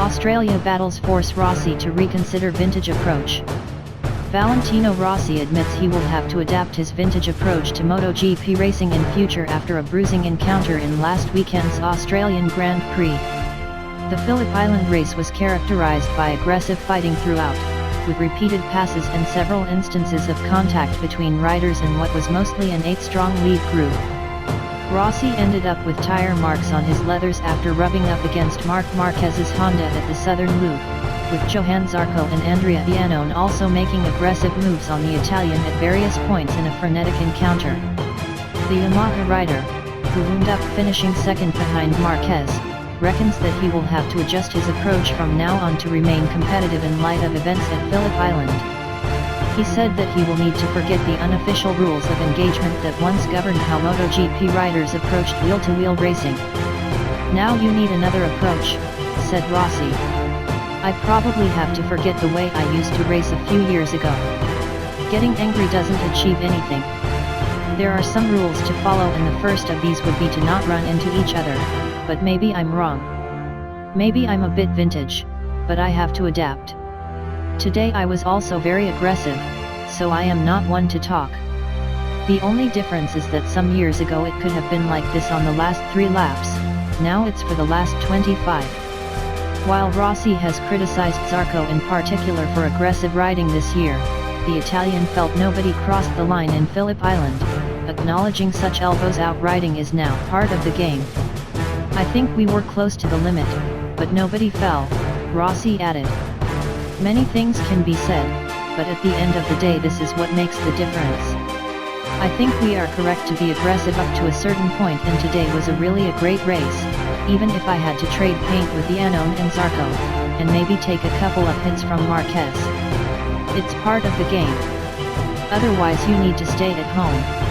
Australia battles force Rossi to reconsider vintage approach. Valentino Rossi admits he will have to adapt his vintage approach to MotoGP racing in future after a bruising encounter in last weekend's Australian Grand Prix. The Phillip Island race was characterised by aggressive fighting throughout, with repeated passes and several instances of contact between riders in what was mostly an 8-strong lead group. Rossi ended up with tyre marks on his leathers after rubbing up against Marquez's Honda at the Southern Loop, with Johann, Zarco and Andrea Iannone also making aggressive moves on the Italian at various points in a frenetic encounter. The Yamaha rider, who wound up finishing second behind Marquez, reckons that he will have to adjust his approach from now on to remain competitive in light of events at Phillip Island. He said that he will need to forget the unofficial rules of engagement that once governed how MotoGP riders approached wheel-to-wheel racing. "Now you need another approach," said Rossi. "I probably have to forget the way I used to race a few years ago. Getting angry doesn't achieve anything. There are some rules to follow and the first of these would be to not run into each other, but maybe I'm wrong. Maybe I'm a bit vintage, but I have to adapt. Today I was also very aggressive, so I am not one to talk. The only difference is that some years ago it could have been like this on the last 3 laps, now it's for the last 25. While Rossi has criticized Zarco in particular for aggressive riding this year, the Italian felt nobody crossed the line in Phillip Island, acknowledging such elbows-out riding is now part of the game. "I think we were close to the limit, but nobody fell," Rossi added. "Many things can be said, but at the end of the day this is what makes the difference. I think we are correct to be aggressive up to a certain point and today was a great race, even if I had to trade paint with Iannone and Zarco, and maybe take a couple of hits from Marquez. It's part of the game. Otherwise you need to stay at home."